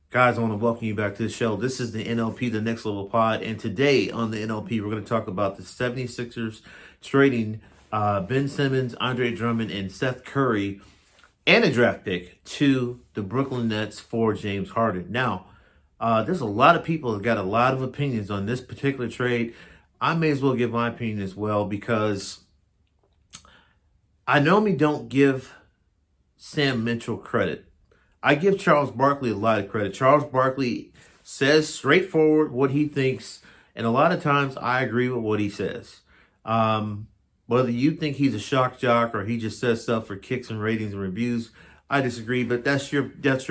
Guys, I want to welcome you back to the show. This is the NLP, the Next Level Pod. And today on the NLP, we're going to talk about the 76ers trading Ben Simmons, Andre Drummond, and Seth Curry and a draft pick to the Brooklyn Nets for James Harden. Now, there's a lot of people that got a lot of opinions on this particular trade. I may as well give my opinion as well because I normally don't give Sam Mitchell credit. I give Charles Barkley a lot of credit. Charles Barkley says straightforward what he thinks, and a lot of times I agree with what he says. Whether you think he's a shock jock or he just says stuff for kicks and ratings and reviews, I disagree, but that's your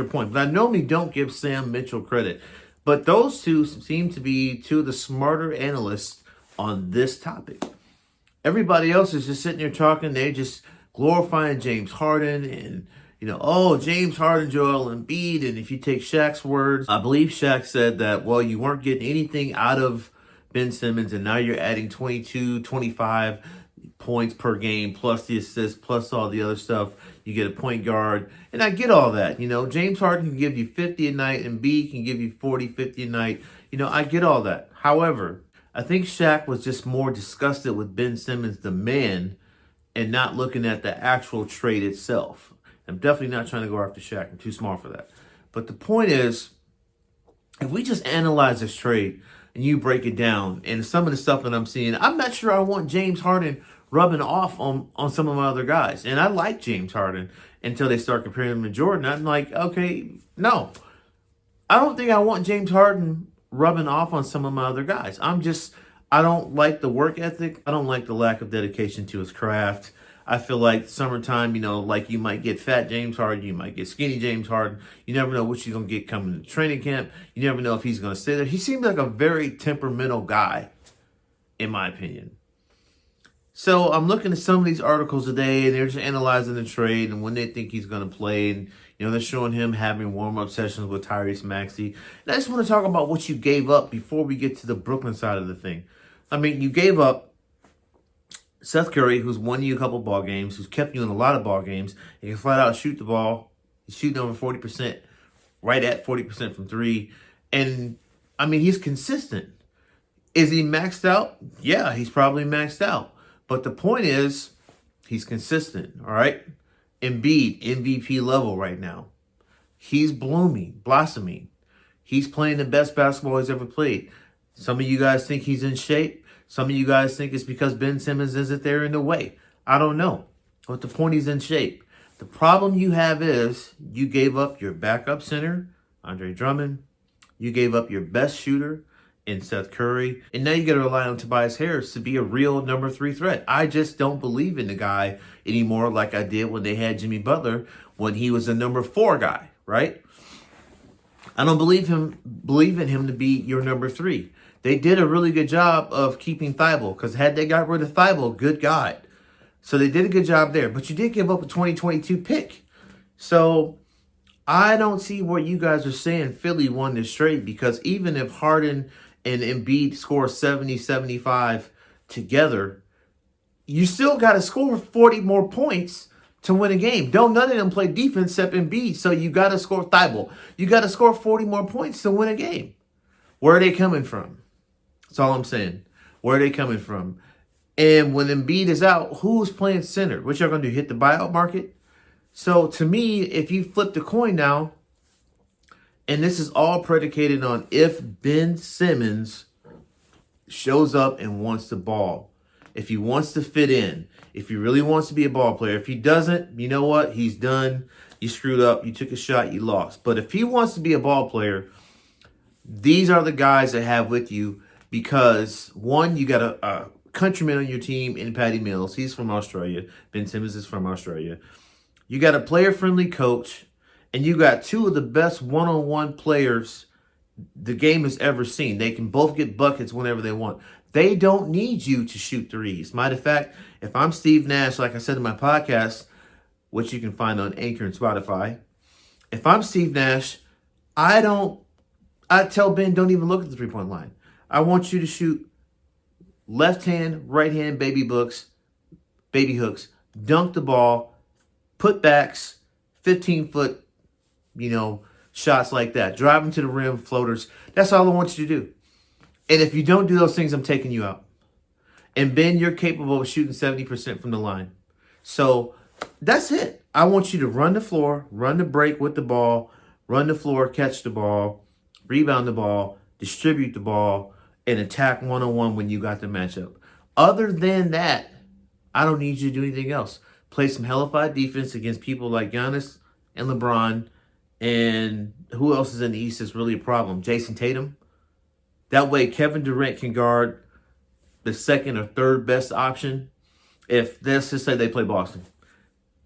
point. But I normally don't give Sam Mitchell credit. But those two seem to be two of the smarter analysts on this topic. Everybody else is just sitting there talking. They're just glorifying James Harden and, oh, James Harden, Joel Embiid. And if you take Shaq's words, I believe Shaq said that, well, you weren't getting anything out of Ben Simmons, and now you're adding 22, 25 points per game, plus the assists, plus all the other stuff. You get a point guard. And I get all that. James Harden can give you 50 a night, and Embiid can give you 40, 50 a night. I get all that. However, I think Shaq was just more disgusted with Ben Simmons, the man, and not looking at the actual trade itself. I'm definitely not trying to go after Shaq. I'm too smart for that. But the point is, if we just analyze this trade and you break it down, and some of the stuff that I'm seeing, I'm not sure I want James Harden rubbing off on some of my other guys. And I like James Harden until they start comparing him to Jordan. I'm like, okay, no. I don't think I want James Harden rubbing off on some of my other guys. I don't like the work ethic. I don't like the lack of dedication to his craft. I feel like summertime, like you might get fat James Harden, you might get skinny James Harden. You never know what you're going to get coming to training camp. You never know if he's going to stay there. He seems like a very temperamental guy, in my opinion. So I'm looking at some of these articles today, and they're just analyzing the trade and when they think he's going to play. And, they're showing him having warm-up sessions with Tyrese Maxey. And I just want to talk about what you gave up before we get to the Brooklyn side of the thing. I mean, you gave up Seth Curry, who's won you a couple ball games, who's kept you in a lot of ball games. He can flat out shoot the ball. He's shooting over 40%, right at 40% from three. And, I mean, he's consistent. Is he maxed out? Yeah, he's probably maxed out. But the point is, he's consistent, all right? Embiid, MVP level right now. He's blossoming. He's playing the best basketball he's ever played. Some of you guys think he's in shape. Some of you guys think it's because Ben Simmons isn't there in the way. I don't know. But the point, he's in shape. The problem you have is you gave up your backup center, Andre Drummond. You gave up your best shooter in Seth Curry. And now you got to rely on Tobias Harris to be a real number 3 threat. I just don't believe in the guy anymore like I did when they had Jimmy Butler when he was a number 4 guy, right? I don't believe in him to be your number 3. They did a really good job of keeping Thibault, because had they got rid of Thibault, good God. So they did a good job there. But you did give up a 2022 pick. So I don't see what you guys are saying Philly won this trade, because even if Harden and Embiid score 70, 75 together, you still got to score 40 more points to win a game. None of them play defense except Embiid, so you got to score Thibault. You got to score 40 more points to win a game. Where are they coming from? That's all I'm saying. Where are they coming from? And when Embiid is out, who's playing center? What y'all going to do, hit the buyout market? So to me, if you flip the coin now, and this is all predicated on if Ben Simmons shows up and wants the ball, if he wants to fit in, if he really wants to be a ball player. If he doesn't, you know what? He's done. You screwed up. You took a shot. You lost. But if he wants to be a ball player, these are the guys that have with you, because, one, you got a countryman on your team in Patty Mills. He's from Australia. Ben Simmons is from Australia. You got a player-friendly coach, and you got two of the best one-on-one players the game has ever seen. They can both get buckets whenever they want. They don't need you to shoot threes. Matter of fact, if I'm Steve Nash, like I said in my podcast, which you can find on Anchor and Spotify, if I'm Steve Nash, I tell Ben, don't even look at the three-point line. I want you to shoot left hand, right hand, baby hooks, dunk the ball, put backs, 15-foot, shots like that. Driving to the rim, floaters. That's all I want you to do. And if you don't do those things, I'm taking you out. And Ben, you're capable of shooting 70% from the line. So that's it. I want you to run the floor, run the break with the ball, run the floor, catch the ball, rebound the ball, distribute the ball, and attack one-on-one when you got the matchup. Other than that, I don't need you to do anything else. Play some hellified defense against people like Giannis and LeBron. And who else is in the East is really a problem? Jason Tatum. That way, Kevin Durant can guard the second or third best option. If, let's just say they play Boston.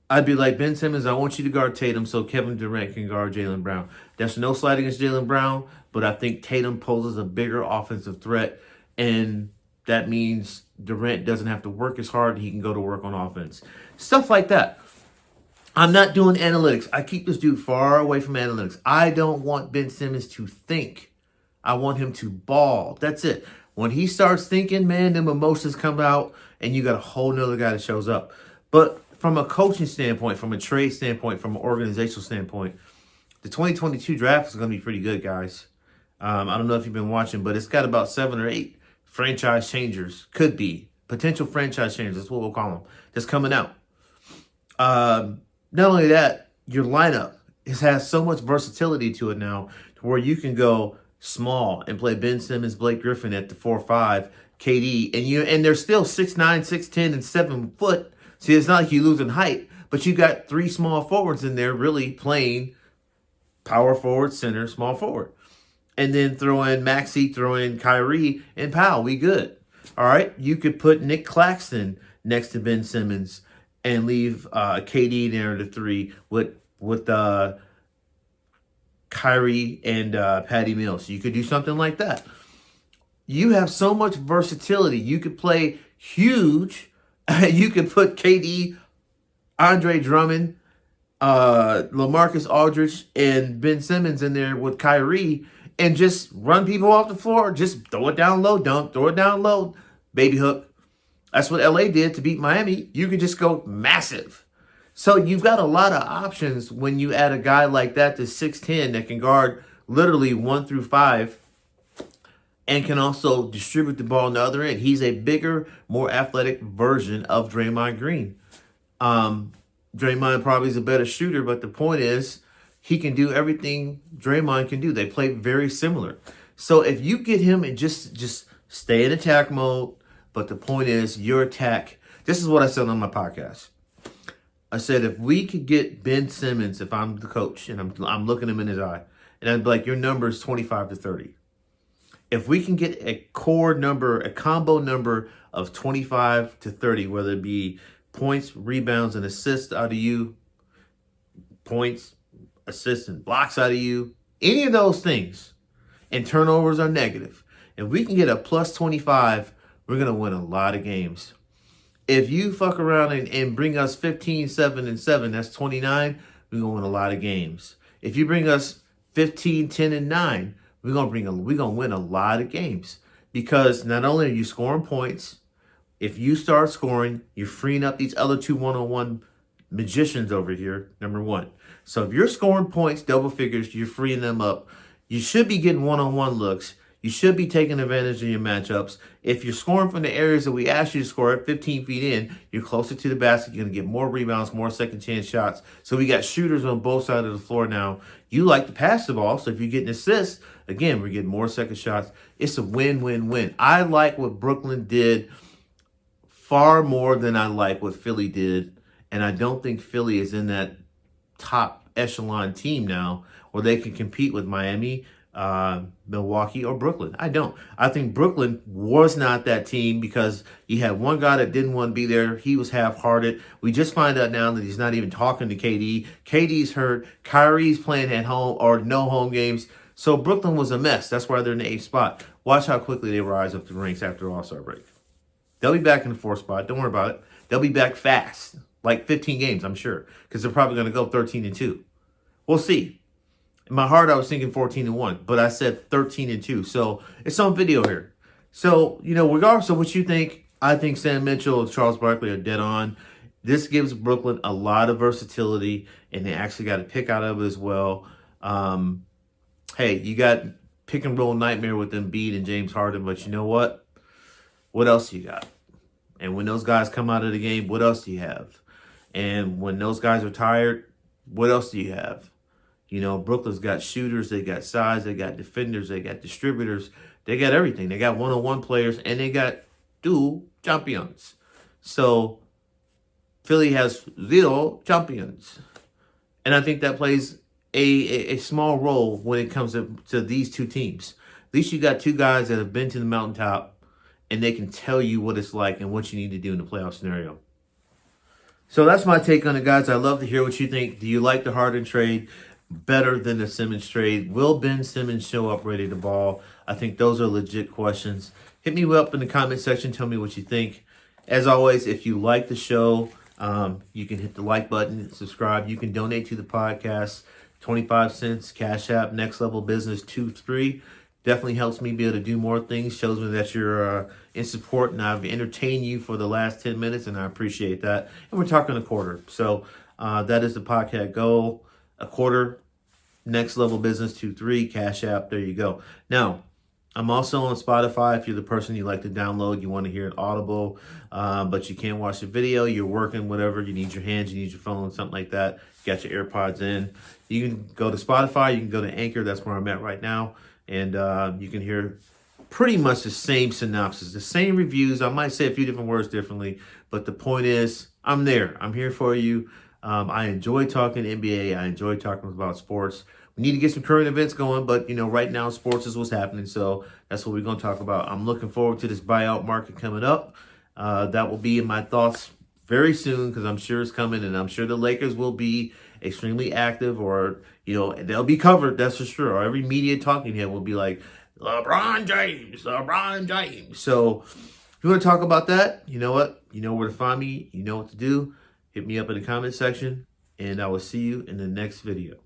I'd be like, Ben Simmons, I want you to guard Tatum so Kevin Durant can guard Jaylen Brown. That's no slight against Jaylen Brown, but I think Tatum poses a bigger offensive threat, and that means Durant doesn't have to work as hard. He can go to work on offense. Stuff like that. I'm not doing analytics. I keep this dude far away from analytics. I don't want Ben Simmons to think. I want him to ball. That's it. When he starts thinking, man, them emotions come out, and you got a whole nother guy that shows up. But from a coaching standpoint, from a trade standpoint, from an organizational standpoint, the 2022 draft is going to be pretty good, guys. I don't know if you've been watching, but it's got about 7 or 8 franchise changers. Could be. Potential franchise changers. That's what we'll call them. That's coming out. Not only that, your lineup has so much versatility to it now to where you can go small and play Ben Simmons, Blake Griffin at the 4-5, KD, and they're still 6'9", 6'10", and 7 foot. See, it's not like you're losing height, but you got 3 small forwards in there really playing power forward, center, small forward. And then throw in Maxey, throw in Kyrie, and Powell. We good. All right? You could put Nick Claxton next to Ben Simmons and leave KD there to 3 with Kyrie and Patty Mills. You could do something like that. You have so much versatility. You could play huge. You could put KD, Andre Drummond, LaMarcus Aldridge, and Ben Simmons in there with Kyrie and just run people off the floor. Just throw it down low, dunk, throw it down low, baby hook. That's what LA did to beat Miami. You could just go massive. So you've got a lot of options when you add a guy like that to 6'10" that can guard literally 1 through 5 and can also distribute the ball on the other end. He's a bigger, more athletic version of Draymond Green. Draymond probably is a better shooter, but the point is he can do everything Draymond can do. They play very similar. So if you get him and just stay in attack mode, but the point is your attack. This is what I said on my podcast. I said if we could get Ben Simmons, if I'm the coach and I'm looking him in his eye, and I'd be like, your number is 25 to 30. If we can get a core number, a combo number of 25 to 30, whether it be points, rebounds, and assists out of you, points, assists, and blocks out of you, any of those things, and turnovers are negative. If we can get a plus 25, we're going to win a lot of games. If you fuck around and bring us 15, 7, and 7, that's 29, we're going to win a lot of games. If you bring us 15, 10, and 9, we're gonna win a lot of games because not only are you scoring points, if you start scoring, you're freeing up these other 2 one-on-one magicians over here, number 1. So if you're scoring points, double figures, you're freeing them up. You should be getting one-on-one looks. You should be taking advantage of your matchups. If you're scoring from the areas that we asked you to score at 15 feet in, you're closer to the basket. You're going to get more rebounds, more second chance shots. So we got shooters on both sides of the floor now. You like to pass the ball, so if you're getting assists, again, we're getting more second shots. It's a win-win-win. I like what Brooklyn did far more than I like what Philly did, and I don't think Philly is in that top echelon team now where they can compete with Miami, Milwaukee, or Brooklyn. I don't. I think Brooklyn was not that team because you had one guy that didn't want to be there. He was half-hearted. We just find out now that he's not even talking to KD. KD's hurt. Kyrie's playing at home or no home games. So Brooklyn was a mess. That's why they're in the 8th spot. Watch how quickly they rise up the ranks after the All-Star break. They'll be back in the 4th spot. Don't worry about it. They'll be back fast. Like 15 games, I'm sure. Because they're probably going to go 13-2. We'll see. In my heart, I was thinking 14-1, but I said 13-2. So it's on video here. So, regardless of what you think, I think Sam Mitchell and Charles Barkley are dead on. This gives Brooklyn a lot of versatility, and they actually got a pick out of it as well. Hey, you got pick and roll nightmare with Embiid and James Harden, but you know what? What else you got? And when those guys come out of the game, what else do you have? And when those guys are tired, what else do you have? You know, Brooklyn's got shooters, they got size, they got defenders, they got distributors, they got everything. They got one-on-one players, and they got dual champions. So Philly has 0 champions. And I think that plays a small role when it comes to these two teams. At least you got two guys that have been to the mountaintop, and they can tell you what it's like and what you need to do in the playoff scenario. So that's my take on it, guys. I'd love to hear what you think. Do you like the Harden trade better than the Simmons trade? Will Ben Simmons show up ready to ball? I think those are legit questions. Hit me up in the comment section. Tell me what you think. As always, if you like the show, you can hit the like button, subscribe. You can donate to the podcast. 25 cents, Cash App, Next Level Business 23. Definitely helps me be able to do more things. Shows me that you're in support, and I've entertained you for the last 10 minutes, and I appreciate that. And we're talking a quarter. So that is the podcast goal. A quarter, Next Level Business 23, Cash App. There you go. Now, I'm also on Spotify. If you're the person you like to download, you want to hear it audible, but you can't watch the video, you're working, whatever, you need your hands, you need your phone, something like that. You got your AirPods in. You can go to Spotify, you can go to Anchor, that's where I'm at right now, and you can hear pretty much the same synopsis, the same reviews. I might say a few different words differently, but the point is, I'm there. I'm here for you. I enjoy talking NBA. I enjoy talking about sports. We need to get some current events going, but, you know, right now sports is what's happening, so that's what we're going to talk about. I'm looking forward to this buyout market coming up. That will be in my thoughts very soon, because I'm sure it's coming, and I'm sure the Lakers will be extremely active, or, you know, they'll be covered, that's for sure. Or every media talking head will be like, LeBron James, LeBron James. So if you want to talk about that, you know what? You know where to find me. You know what to do. Hit me up in the comment section, and I will see you in the next video.